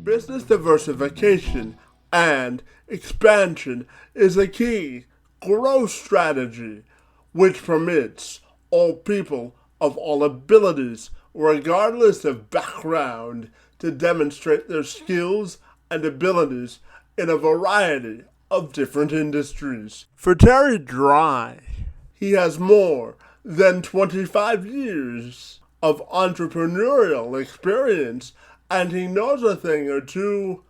Business diversification and expansion is a key growth strategy which permits all people of all abilities, regardless of background, to demonstrate their skills and abilities in a variety of different industries. For Terry Dry, he has more than 25 years of entrepreneurial experience, and he knows a thing or two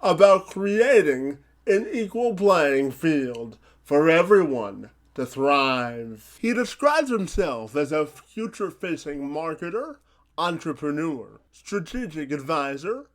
about creating an equal playing field for everyone to thrive. He describes himself as a future facing marketer, entrepreneur, strategic advisor,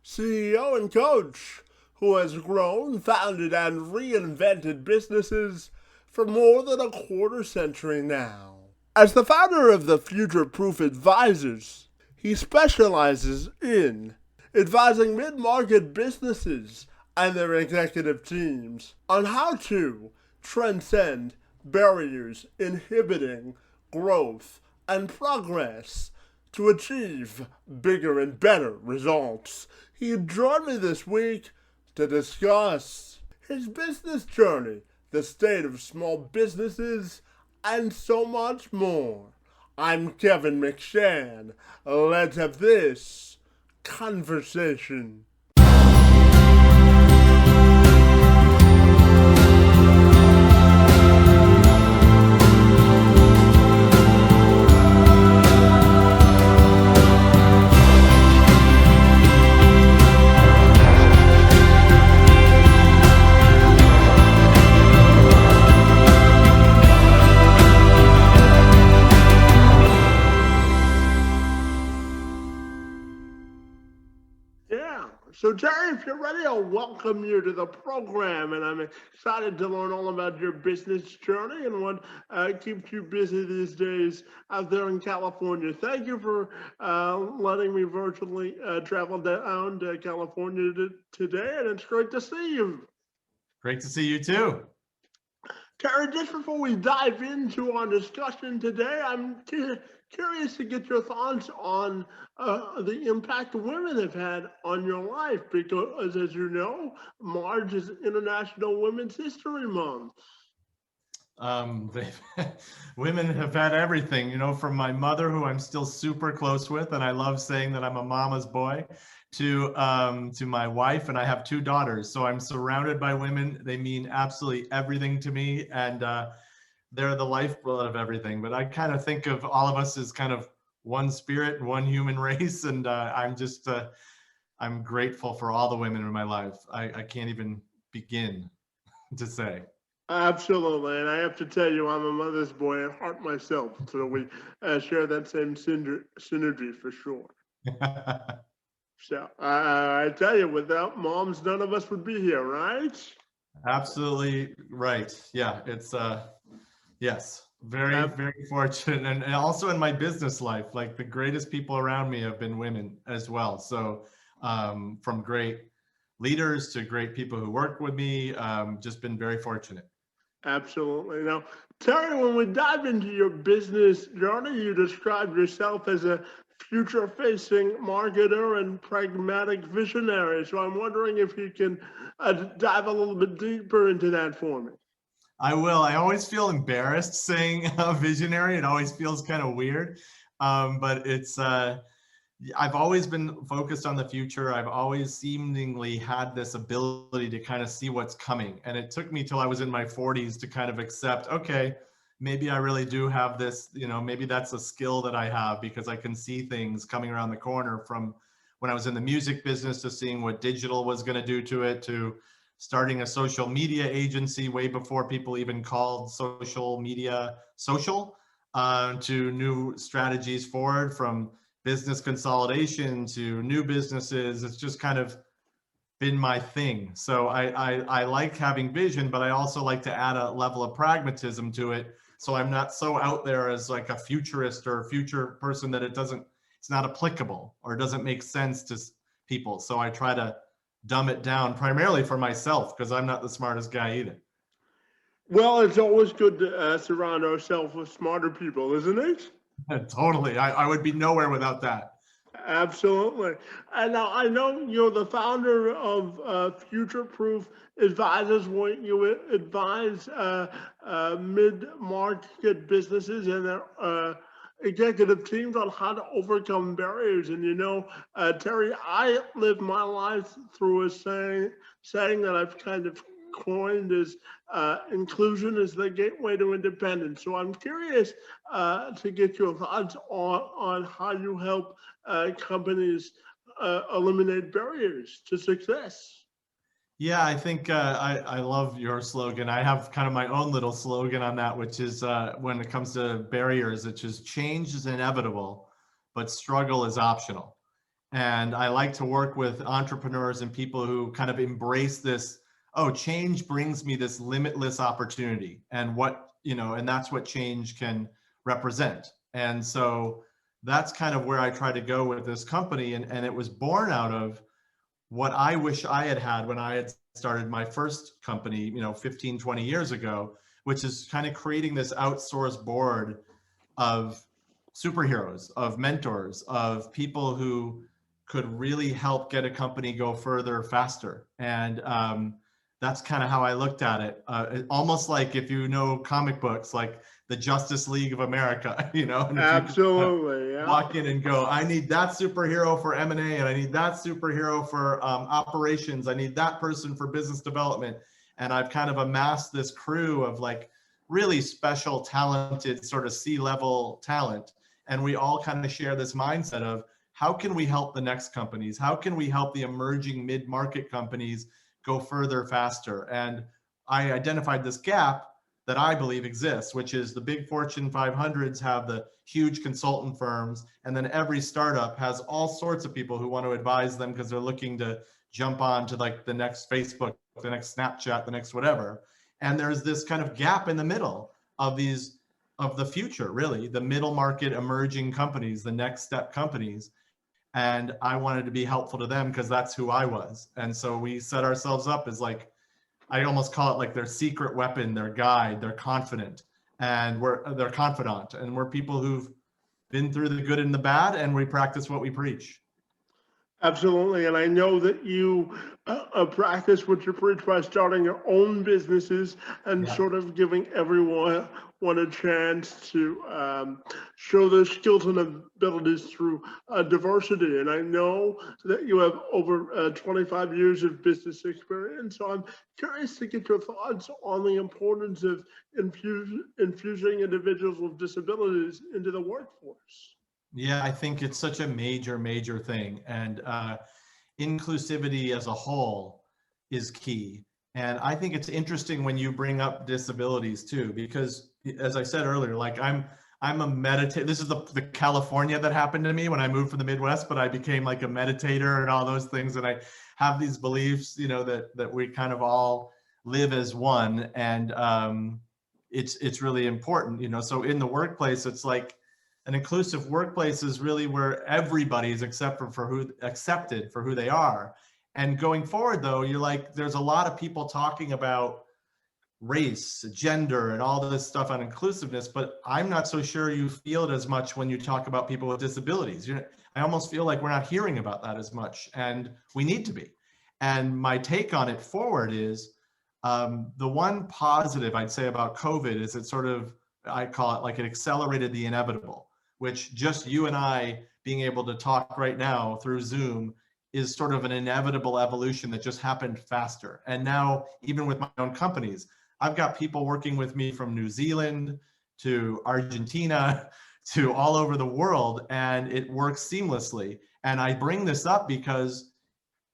CEO, and coach who has grown, founded, and reinvented businesses for more than a quarter century now. As the founder of the Future Proof Advisors, he specializes in advising mid-market businesses and their executive teams on how to transcend barriers inhibiting growth and progress to achieve bigger and better results. He joined me this week to discuss his business journey, the state of small businesses, and so much more. I'm Kevin McShann. Let's have this conversation. So, Terry, if you're ready, I'll welcome you to the program, and I'm excited to learn all about your business journey and what keeps you busy these days out there in California. Thank you for letting me virtually travel down to California today, and it's great to see you. Great to see you too. Terry, just before we dive into our discussion today, I'm curious to get your thoughts on the impact women have had on your life, because, as you know, March is International Women's History Month. Women have had everything, you know, from my mother, who I'm still super close with, and I love saying that I'm a mama's boy, to my wife, and I have two daughters. So I'm surrounded by women. They mean absolutely everything to me, and they're the lifeblood of everything. But I kind of think of all of us as kind of one spirit, one human race, and I'm grateful for all the women in my life. I can't even begin to say. Absolutely, and I have to tell you, I'm a mother's boy at heart myself, so we share that same synergy for sure. So I tell you, without moms, none of us would be here, right? Absolutely right. Yeah, it's yes, very, very fortunate. And also in my business life, like the greatest people around me have been women as well. So from great leaders to great people who work with me, just been very fortunate. Absolutely. Now, Terry, when we dive into your business journey, you described yourself as a future-facing marketer and pragmatic visionary. So I'm wondering if you can dive a little bit deeper into that for me. I will. I always feel embarrassed saying visionary. It always feels kind of weird, but it's. I've always been focused on the future. I've always seemingly had this ability to kind of see what's coming. And it took me till I was in my 40s to kind of accept, okay, maybe I really do have this, you know, maybe that's a skill that I have, because I can see things coming around the corner, from when I was in the music business to seeing what digital was going to do to it, to starting a social media agency way before people even called social media social, to new strategies forward, from business consolidation to new businesses. It's just kind of been my thing. So I like having vision, but I also like to add a level of pragmatism to it. So I'm not so out there as like a futurist or a future person that it's not applicable or doesn't make sense to people. So I try to dumb it down primarily for myself, because I'm not the smartest guy either. Well, it's always good to surround ourselves with smarter people, isn't it? Totally. I would be nowhere without that. Absolutely. And now I know you're the founder of Future Proof Advisors, where you advise mid-market businesses and their executive teams on how to overcome barriers. And Terry, I live my life through a saying that I've kind of coined as inclusion is the gateway to independence. So I'm curious to get your thoughts on how you help companies eliminate barriers to success. Yeah, I think I love your slogan. I have kind of my own little slogan on that, which is when it comes to barriers, which is change is inevitable, but struggle is optional. And I like to work with entrepreneurs and people who kind of embrace this, oh, change brings me this limitless opportunity. And and that's what change can represent. And so that's kind of where I try to go with this company. And it was born out of what I wish I had had when I had started my first company, 15, 20 years ago, which is kind of creating this outsourced board of superheroes, of mentors, of people who could really help get a company go further faster. And that's kind of how I looked at it. Almost like if you know comic books, like the Justice League of America, and if you could Absolutely, yeah. walk in and go, I need that superhero for M&A, and I need that superhero for operations. I need that person for business development. And I've kind of amassed this crew of like really special, talented, sort of C-level talent. And we all kind of share this mindset of how can we help the next companies? How can we help the emerging mid-market companies go further, faster? And I identified this gap that I believe exists, which is the big Fortune 500s have the huge consultant firms, and then every startup has all sorts of people who want to advise them because they're looking to jump on to like the next Facebook, the next Snapchat, the next whatever. And there's this kind of gap in the middle of the future, really, the middle market emerging companies, the next step companies. And I wanted to be helpful to them because that's who I was. And so we set ourselves up as like, I almost call it like their secret weapon, their guide, their confidant, and they're confidant, and we're people who've been through the good and the bad, and we practice what we preach. Absolutely. And I know that you practice what you preach by starting your own businesses and Yeah. sort of giving everyone a chance to show their skills and abilities through diversity. And I know that you have over 25 years of business experience. So I'm curious to get your thoughts on the importance of infusing individuals with disabilities into the workforce. Yeah, I think it's such a major, major thing. And inclusivity as a whole is key. And I think it's interesting when you bring up disabilities too, because as I said earlier, like I'm a meditator. This is the California that happened to me when I moved from the Midwest, but I became like a meditator and all those things. And I have these beliefs, that we kind of all live as one. And it's really important, so in the workplace, it's like, an inclusive workplace is really where everybody is accepted for who they are. And going forward, though, you're like, there's a lot of people talking about race, gender, and all this stuff on inclusiveness, but I'm not so sure you feel it as much when you talk about people with disabilities. I almost feel like we're not hearing about that as much, and we need to be. And my take on it forward is the one positive I'd say about COVID is it sort of, I call it like it accelerated the inevitable, which just you and I being able to talk right now through Zoom is sort of an inevitable evolution that just happened faster. And now, even with my own companies, I've got people working with me from New Zealand to Argentina to all over the world, and it works seamlessly. And I bring this up because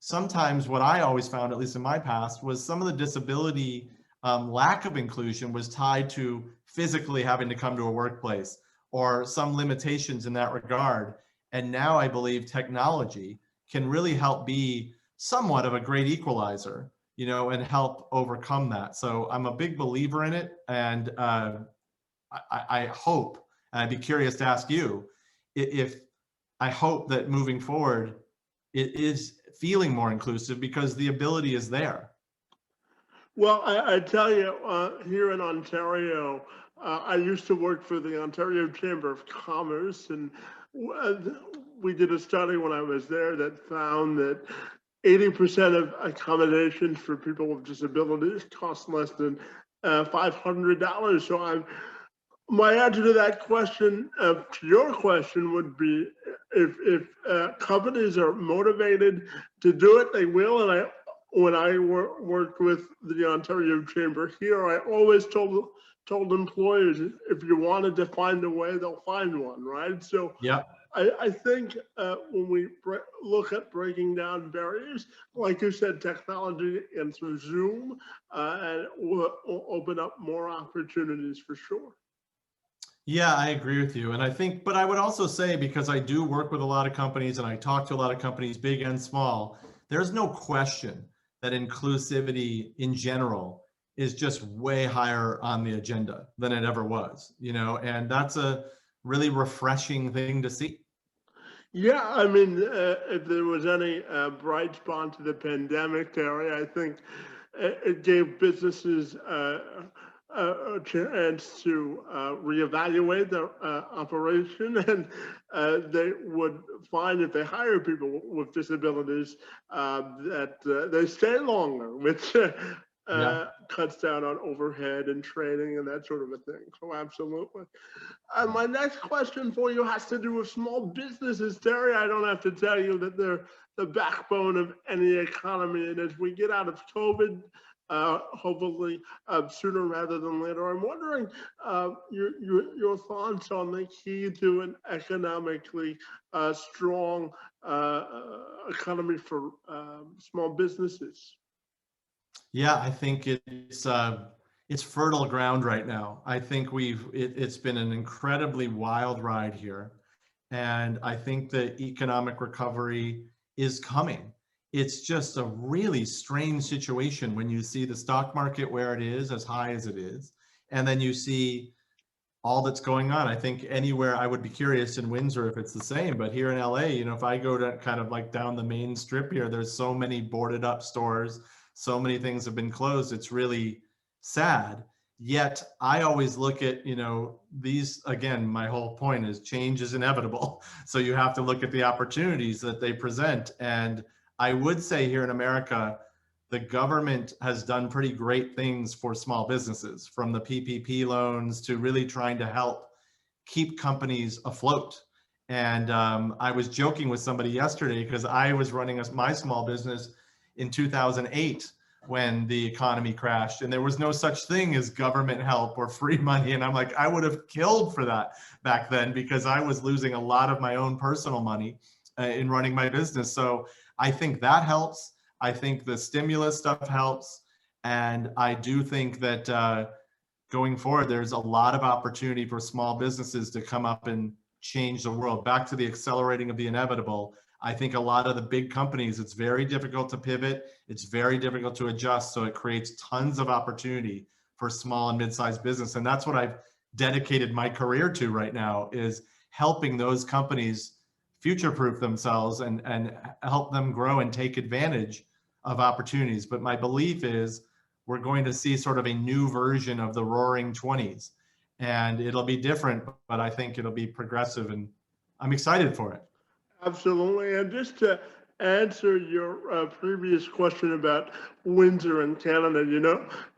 sometimes what I always found, at least in my past, was some of the disability lack of inclusion was tied to physically having to come to a workplace or some limitations in that regard. And now I believe technology can really help be somewhat of a great equalizer, and help overcome that. So I'm a big believer in it. And I hope, and I'd be curious to ask you, if I hope that moving forward, it is feeling more inclusive because the ability is there. Well, I tell you, here in Ontario, I used to work for the Ontario Chamber of Commerce, and we did a study when I was there that found that 80% of accommodations for people with disabilities cost less than $500. So my answer to that question, to your question, would be if companies are motivated to do it, they will. And when I worked with the Ontario Chamber here, I always told employers, if you wanted to find a way, they'll find one, right? So Yeah. I think when we look at breaking down barriers, like you said, technology and through Zoom, and will open up more opportunities for sure. Yeah, I agree with you. And I think, but I would also say, because I do work with a lot of companies and I talk to a lot of companies, big and small, there's no question that inclusivity in general is just way higher on the agenda than it ever was, and that's a really refreshing thing to see. Yeah, I mean, if there was any bright spot to the pandemic, Terry, I think it gave businesses a chance to reevaluate their operation, and they would find if they hire people with disabilities that they stay longer, which Yeah. cuts down on overhead and training and that sort of a thing. So absolutely. My next question for you has to do with small businesses, Terry. I don't have to tell you that they're the backbone of any economy. And as we get out of COVID, hopefully sooner rather than later, I'm wondering your thoughts on the key to an economically strong economy for small businesses. Yeah, I think it's fertile ground right now. I think it's been an incredibly wild ride here, and I think the economic recovery is coming. It's just a really strange situation when you see the stock market where it is, as high as it is, and then you see all that's going on. I think anywhere, I would be curious in Windsor if it's the same, but here in LA, if I go to kind of like down the main strip here, there's so many boarded up stores, so many things have been closed. It's really sad. Yet I always look at, these, again, my whole point is change is inevitable. So you have to look at the opportunities that they present. And I would say here in America, the government has done pretty great things for small businesses, from the PPP loans to really trying to help keep companies afloat. And I was joking with somebody yesterday because I was running my small business in 2008 when the economy crashed, and there was no such thing as government help or free money. And I'm like, I would have killed for that back then because I was losing a lot of my own personal money in running my business. So I think that helps. I think the stimulus stuff helps. And I do think that going forward, there's a lot of opportunity for small businesses to come up and change the world. Back to the accelerating of the inevitable. I think a lot of the big companies, it's very difficult to pivot. It's very difficult to adjust. So it creates tons of opportunity for small and mid-sized business. And that's what I've dedicated my career to right now, is helping those companies future-proof themselves and help them grow and take advantage of opportunities. But my belief is we're going to see sort of a new version of the Roaring 20s, and it'll be different, but I think it'll be progressive, and I'm excited for it. Absolutely. And just to answer your previous question about Windsor and Canada,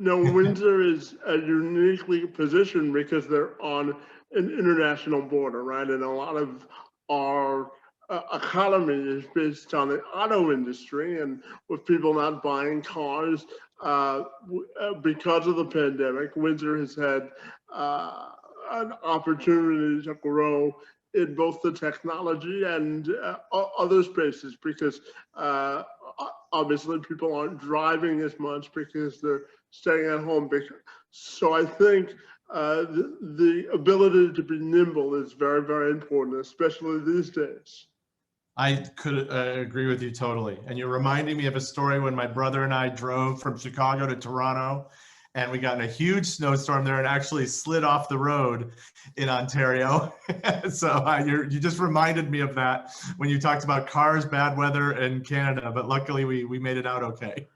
Windsor is uniquely positioned because they're on an international border, right? And a lot of our economy is based on the auto industry, and with people not buying cars because of the pandemic, Windsor has had an opportunity to grow in both the technology and other spaces, because obviously people aren't driving as much because they're staying at home. So I think the ability to be nimble is very, very important, especially these days. I could agree with you totally. And you're reminding me of a story when my brother and I drove from Chicago to Toronto, and we got in a huge snowstorm there and actually slid off the road in Ontario. So you just reminded me of that when you talked about cars, bad weather, and Canada, but luckily we made it out okay.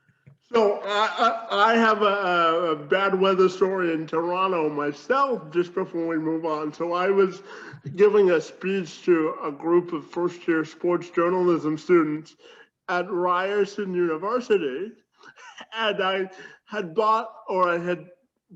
So I have a bad weather story in Toronto myself just before we move on. So I was giving a speech to a group of first year sports journalism students at Ryerson University, and I had bought, or I had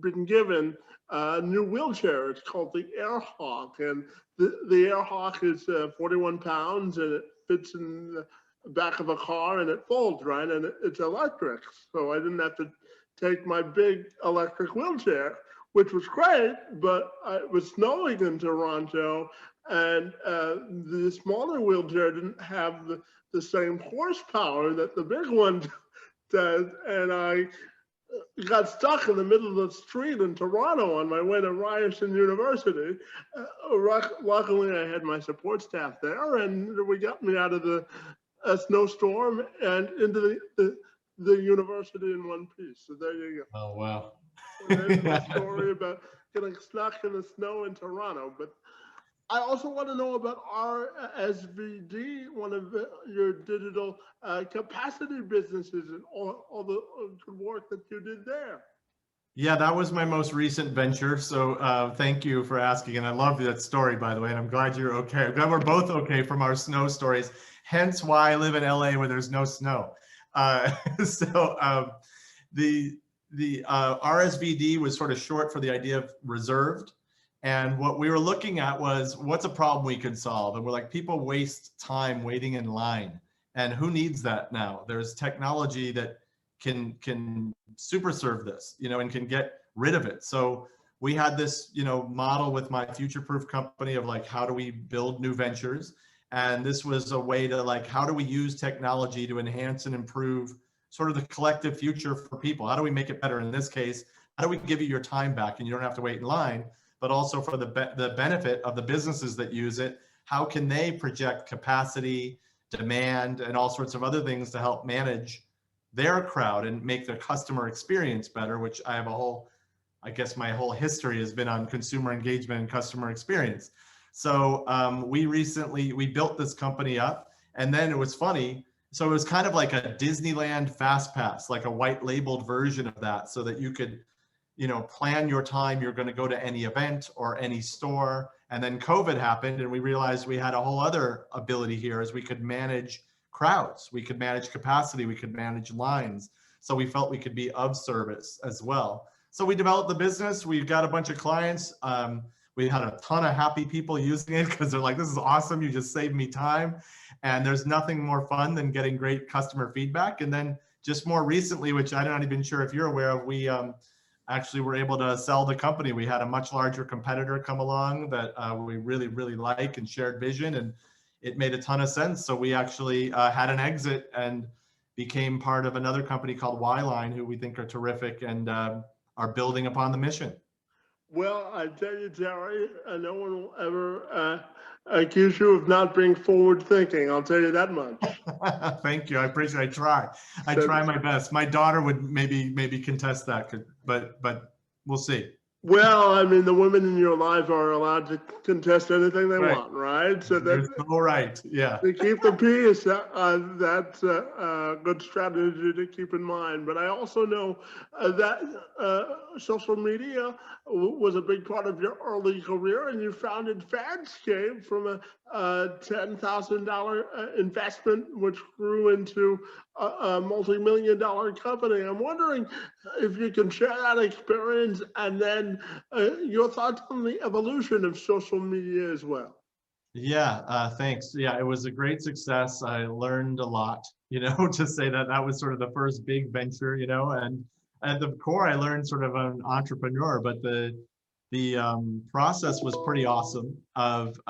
been given, a new wheelchair. It's called the Airhawk, and the Airhawk is 41 pounds, and it fits in the back of a car, and it folds, right? And it's electric, so I didn't have to take my big electric wheelchair, which was great. But it was snowing in Toronto, and the smaller wheelchair didn't have the same horsepower that the big one does, and I got stuck in the middle of the street in Toronto on my way to Ryerson University. Luckily, I had my support staff there, and we got me out of the snowstorm and into the university in one piece. So there you go. Oh, wow. That's my story about getting stuck in the snow in Toronto. But I also want to know about RSVD, one of your digital capacity businesses, and all the good work that you did there. Yeah, that was my most recent venture. So thank you for asking. And I love that story, by the way. And I'm glad you're okay. I'm glad we're both okay from our snow stories. Hence why I live in LA where there's no snow. The RSVD was sort of short for the idea of reserved. And what we were looking at was, what's a problem we could solve? And we're like, people waste time waiting in line. And who needs that now? There's technology that can super serve this, and can get rid of it. So we had this, model with my future proof company of like, how do we build new ventures? And this was a way to like, how do we use technology to enhance and improve sort of the collective future for people? How do we make it better? In this case, how do we give you your time back and you don't have to wait in line? But also for the benefit of the businesses that use it, how can they project capacity, demand, and all sorts of other things to help manage their crowd and make their customer experience better, which I guess my whole history has been on consumer engagement and customer experience. So we built this company up, and then it was funny. So it was kind of like a Disneyland Fast Pass, like a white labeled version of that, so that you could plan your time. You're going to go to any event or any store. And then COVID happened, and we realized we had a whole other ability here, as we could manage crowds, we could manage capacity, we could manage lines. So we felt we could be of service as well. So we developed the business. We've got a bunch of clients. We had a ton of happy people using it because they're like, this is awesome. You just saved me time. And there's nothing more fun than getting great customer feedback. And then just more recently, which I'm not even sure if you're aware of, we actually were able to sell the company. We had a much larger competitor come along that we really, really like and shared vision, and it made a ton of sense. So we actually had an exit and became part of another company called Y-Line, who we think are terrific and are building upon the mission. Well, I tell you, Terry, no one will ever accuse you of not being forward thinking. I'll tell you that much. Thank you. I appreciate it. I try my best. My daughter would maybe contest that, but we'll see. Well, I mean, the women in your life are allowed to contest anything they want, right? So that's all right. Yeah. To keep the peace, that's a good strategy to keep in mind. But I also know that social media was a big part of your early career, and you founded Fadscape from a $10,000 investment, which grew into a multi-million-dollar company. I'm wondering if you can share that experience, and then your thoughts on the evolution of social media as well. Yeah, thanks. Yeah, it was a great success. I learned a lot, to say that was sort of the first big venture, and at the core, I learned sort of an entrepreneur, but the process was pretty awesome of,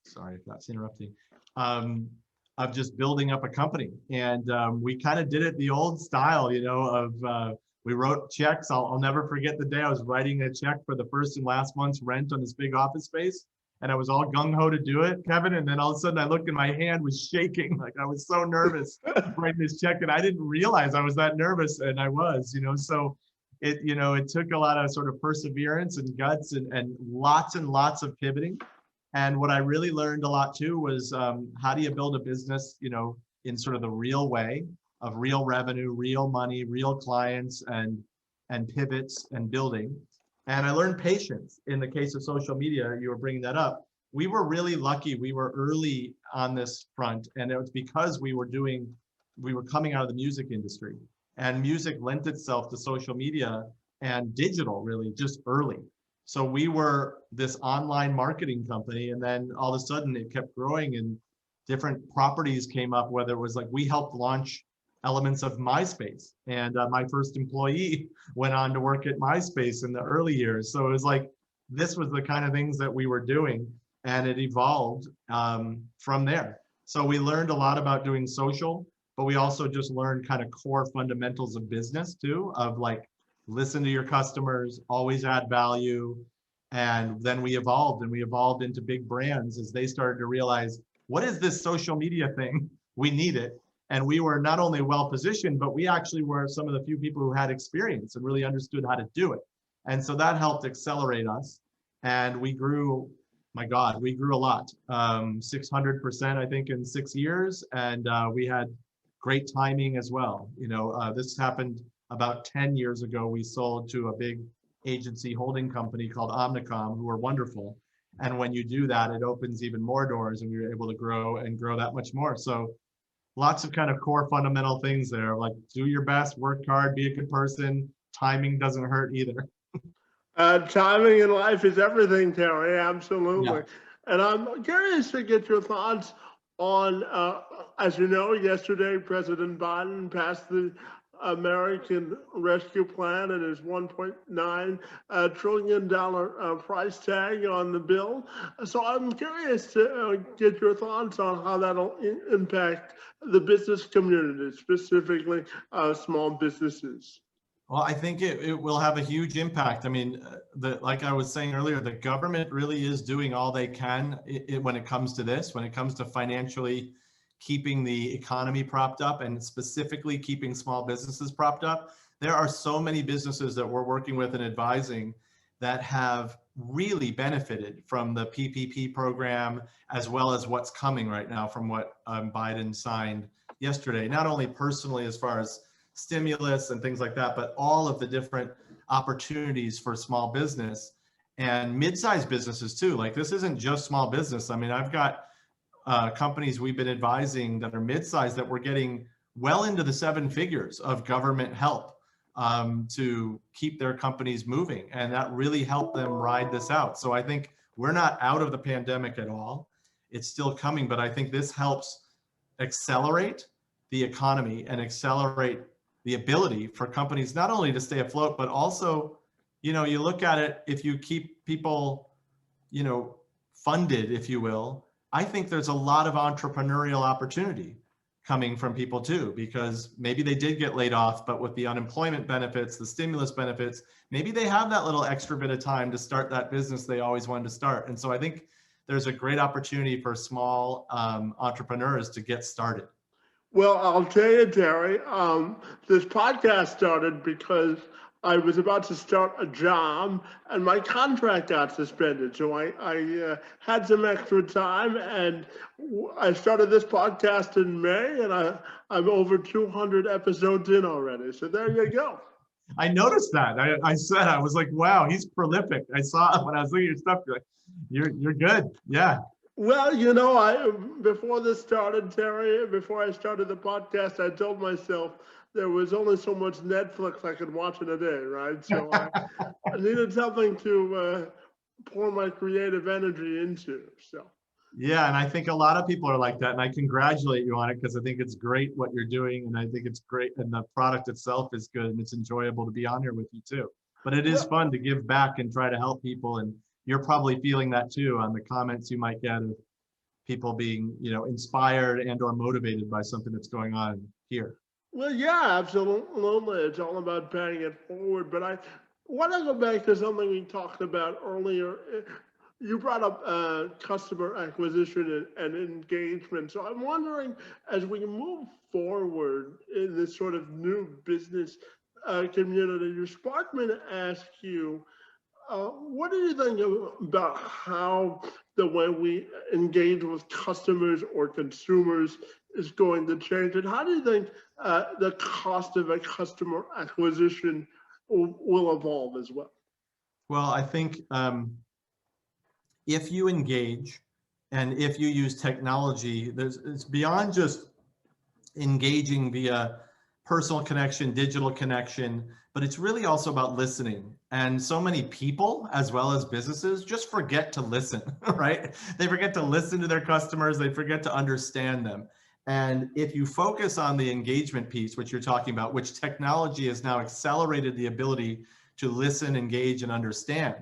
sorry if that's interrupting, of just building up a company. And we kind of did it the old style, of we wrote checks. I'll never forget the day I was writing a check for the first and last month's rent on this big office space. And I was all gung-ho to do it, Kevin. And then all of a sudden I looked and my hand was shaking. Like I was so nervous writing this check, and I didn't realize I was that nervous, and I was, so it took a lot of sort of perseverance and guts and lots of pivoting. And what I really learned a lot too was how do you build a business, in sort of the real way, of real revenue, real money, real clients, and pivots and building. And I learned patience. In the case of social media, you were bringing that up. We were really lucky. We were early on this front, and it was because we were coming out of the music industry, and music lent itself to social media and digital really just early. So we were this online marketing company, and then all of a sudden it kept growing and different properties came up, whether it was like we helped launch elements of MySpace, and my first employee went on to work at MySpace in the early years. So it was like, this was the kind of things that we were doing, and it evolved from there. So we learned a lot about doing social, but we also just learned kind of core fundamentals of business too, of like, listen to your customers, always add value. And then we evolved, and we evolved into big brands as they started to realize, what is this social media thing? We need it. And we were not only well positioned, but we actually were some of the few people who had experience and really understood how to do it. And so that helped accelerate us. And we grew, my God, we grew a lot, 600%, I think, in 6 years. And we had great timing as well. This happened about 10 years ago. We sold to a big agency holding company called Omnicom, who were wonderful. And when you do that, it opens even more doors, and we were able to grow and grow that much more. So lots of kind of core fundamental things there, like do your best, work hard, be a good person. Timing doesn't hurt either. Timing in life is everything, Terry, absolutely. Yeah. And I'm curious to get your thoughts on, as you know, yesterday, President Biden passed the American Rescue Plan and his $1.9 trillion price tag on the bill. So I'm curious to get your thoughts on how that'll impact the business community, specifically small businesses. Well, I think it will have a huge impact. I mean, like I was saying earlier, the government really is doing all they can when it comes to this, when it comes to financially keeping the economy propped up, and specifically keeping small businesses propped up. There are so many businesses that we're working with and advising that have really benefited from the PPP program, as well as what's coming right now from what Biden signed yesterday, not only personally as far as stimulus and things like that, but all of the different opportunities for small business and mid-sized businesses too. Like, this isn't just small business. I mean, I've got companies we've been advising that are mid-sized that we're getting well into the 7 figures of government help to keep their companies moving. And that really helped them ride this out. So I think we're not out of the pandemic at all. It's still coming, but I think this helps accelerate the economy and accelerate the ability for companies not only to stay afloat, but also, you look at it, if you keep people, funded, if you will, I think there's a lot of entrepreneurial opportunity coming from people too, because maybe they did get laid off, but with the unemployment benefits, the stimulus benefits, maybe they have that little extra bit of time to start that business they always wanted to start. And so I think there's a great opportunity for small entrepreneurs to get started. Well, I'll tell you, Terry, this podcast started because I was about to start a job and my contract got suspended. So I had some extra time, and I started this podcast in May, and I'm over 200 episodes in already. So there you go. I noticed that. I was like, wow, he's prolific. I saw when I was looking at your stuff, you're good. Yeah. Well, before this started, Terry, before I started the podcast, I told myself there was only so much Netflix I could watch in a day, right? So I needed something to pour my creative energy into. So. Yeah, and I think a lot of people are like that, and I congratulate you on it, because I think it's great what you're doing, and I think it's great, and the product itself is good, and it's enjoyable to be on here with you too. But it is fun to give back and try to help people, and you're probably feeling that too on the comments you might get of people being, inspired and or motivated by something that's going on here. Well, yeah, absolutely. It's all about paying it forward. But I want to go back to something we talked about earlier. You brought up customer acquisition and engagement. So I'm wondering, as we move forward in this sort of new business community, your sparked me to ask you, what do you think about how the way we engage with customers or consumers is going to change? And how do you think the cost of a customer acquisition will evolve as well? Well, I think if you engage and if you use technology, it's beyond just engaging via personal connection, digital connection, but it's really also about listening. And so many people, as well as businesses, just forget to listen, right? They forget to listen to their customers, they forget to understand them. And if you focus on the engagement piece, which you're talking about, which technology has now accelerated the ability to listen, engage, and understand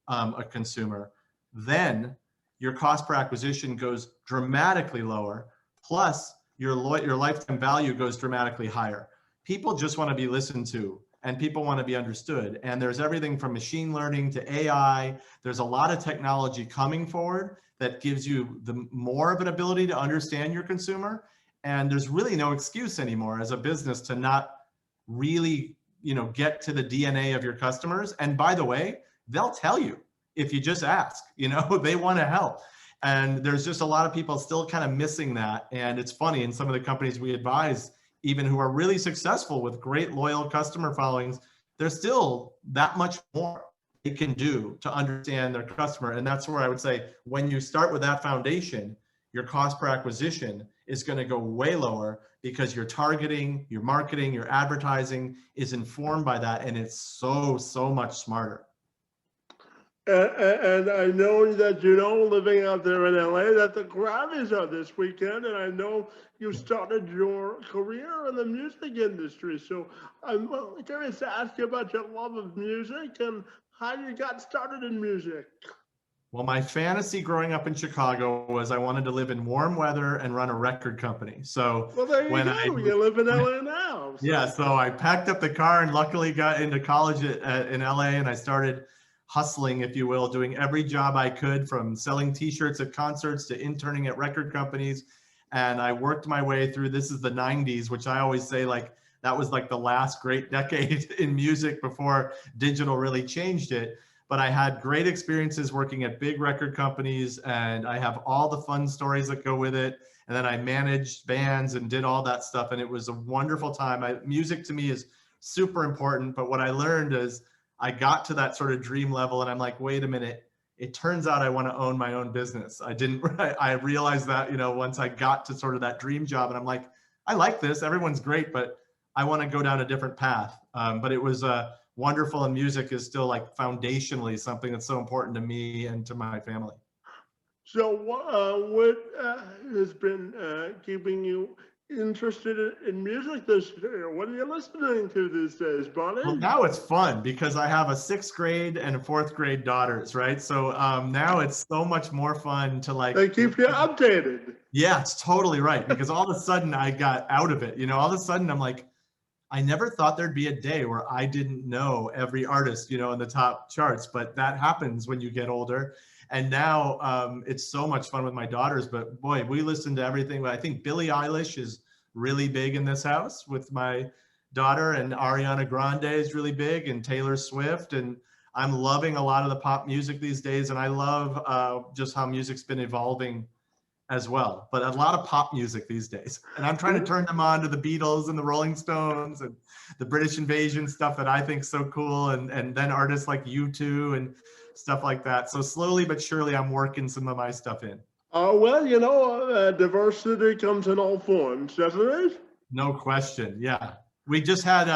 a consumer, then your cost per acquisition goes dramatically lower. Plus, your lifetime value goes dramatically higher. People just want to be listened to, and people want to be understood. And there's everything from machine learning to AI. There's a lot of technology coming forward that gives you the more of an ability to understand your consumer. And there's really no excuse anymore as a business to not really, get to the DNA of your customers. And by the way, they'll tell you if you just ask. They want to help. And there's just a lot of people still kind of missing that. And it's funny, in some of the companies we advise, even who are really successful with great loyal customer followings, there's still that much more they can do to understand their customer. And that's where I would say, when you start with that foundation, your cost per acquisition is going to go way lower, because your targeting, your marketing, your advertising is informed by that. And it's so much smarter. And I know that living out there in LA, that the Grammys are this weekend, and I know you started your career in the music industry. So I'm curious to ask you about your love of music and how you got started in music. Well, my fantasy growing up in Chicago was I wanted to live in warm weather and run a record company. So there you go. You live in LA now. So. Yeah, so I packed up the car and luckily got into college in LA, and I started hustling, if you will, doing every job I could, from selling t-shirts at concerts to interning at record companies. And I worked my way through, this is the 90s, which I always say, like, that was like the last great decade in music before digital really changed it. But I had great experiences working at big record companies, and I have all the fun stories that go with it. And then I managed bands and did all that stuff. And it was a wonderful time. Music to me is super important. But what I learned is I got to that sort of dream level, and I'm like, wait a minute, it turns out I want to own my own business. I realized that, once I got to sort of that dream job, and I'm like, I like this, everyone's great, but I want to go down a different path. But it was wonderful, and music is still, like, foundationally something that's so important to me and to my family. So what has been keeping you interested in music this year? What are you listening to these days, Bonnie? Well, now it's fun because I have a 6th grade and a 4th grade daughters, right? So now it's so much more fun to, like, they keep you updated. Yeah, it's totally right, because all of a sudden I got out of it. All of a sudden I'm like, I never thought there'd be a day where I didn't know every artist, in the top charts, but that happens when you get older. And now it's so much fun with my daughters, but boy, we listen to everything. I think Billie Eilish is really big in this house with my daughter, and Ariana Grande is really big, and Taylor Swift. And I'm loving a lot of the pop music these days. And I love just how music's been evolving as well, but a lot of pop music these days. And I'm trying to turn them on to the Beatles and the Rolling Stones and the British Invasion stuff that I think is so cool. And then artists like U2 and stuff like that. So slowly but surely I'm working some of my stuff in. Well, diversity comes in all forms, doesn't it? No question. Yeah. We just had,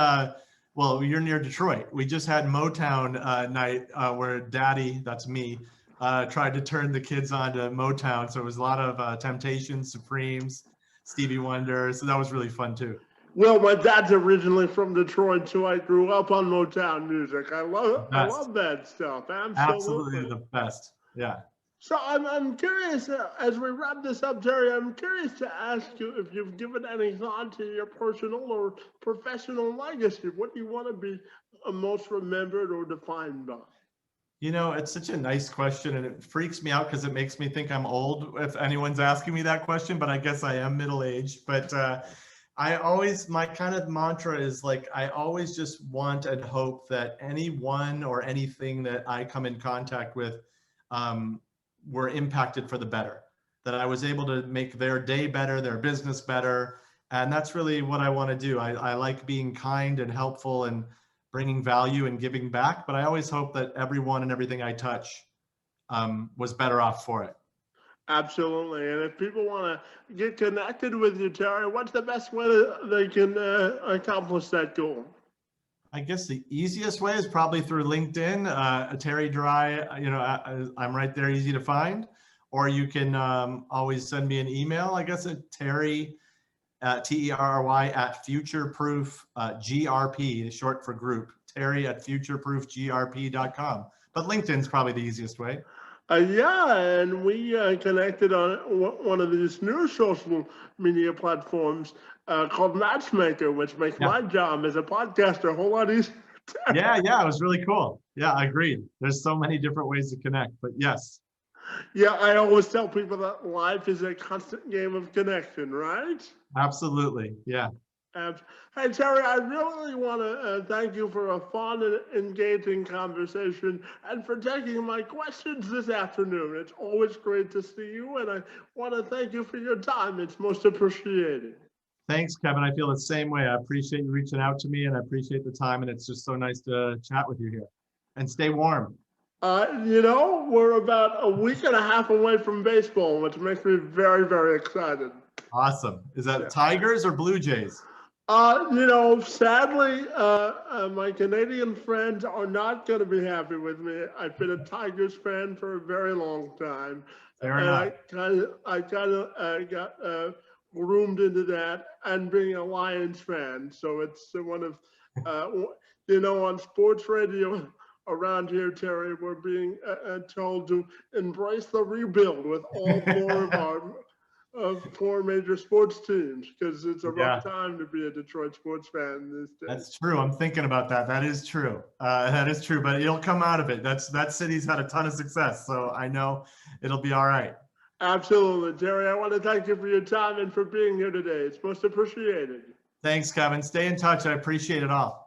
well, you're near Detroit. We just had Motown night where Daddy, that's me, tried to turn the kids on to Motown. So it was a lot of Temptations, Supremes, Stevie Wonder. So that was really fun too. Well, my dad's originally from Detroit, so I grew up on Motown music. I love that stuff. Absolutely the best. Yeah. So I'm curious, as we wrap this up, Terry, I'm curious to ask you if you've given any thought to your personal or professional legacy. What do you want to be most remembered or defined by? It's such a nice question, and it freaks me out because it makes me think I'm old if anyone's asking me that question, but I guess I am middle-aged. But my kind of mantra is, like, I always just want and hope that anyone or anything that I come in contact with, were impacted for the better. that I was able to make their day better, their business better. And that's really what I want to do. I like being kind and helpful and bringing value and giving back, but I always hope that everyone and everything I touch was better off for it. Absolutely. And if people want to get connected with you, Terry, what's the best way they can accomplish that goal? I guess the easiest way is probably through LinkedIn. Terry Dry, I'm right there, easy to find. Or you can always send me an email, I guess, at Terry, Terry at futureproof GRP, short for group, Terry at futureproofgrp.com. But LinkedIn's probably the easiest way. Yeah, and we connected on one of these new social media platforms called Matchmaker, which makes my job as a podcaster a whole lot easier. Yeah, it was really cool. Yeah, I agreed. There's so many different ways to connect, but yes. Yeah, I always tell people that life is a constant game of connection, right? Absolutely, yeah. Hey, Terry, I really want to thank you for a fun and engaging conversation and for taking my questions this afternoon. It's always great to see you, and I want to thank you for your time. It's most appreciated. Thanks, Kevin. I feel the same way. I appreciate you reaching out to me, and I appreciate the time, and it's just so nice to chat with you here. And stay warm. We're about a week and a half away from baseball, which makes me very, very excited. Awesome. Is that Tigers or Blue Jays? Sadly, my Canadian friends are not going to be happy with me. I've been a Tigers fan for a very long time. Fair enough. I kind of got groomed into that and being a Lions fan. So it's one of, on sports radio around here, Terry, we're being told to embrace the rebuild with all four of our four major sports teams, because it's a rough time to be a Detroit sports fan these days. That's true. I'm thinking about that. That is true. But you'll come out of it. That city's had a ton of success, so I know it'll be all right. Absolutely, Terry. I want to thank you for your time and for being here today. It's most appreciated. Thanks, Kevin. Stay in touch. I appreciate it all.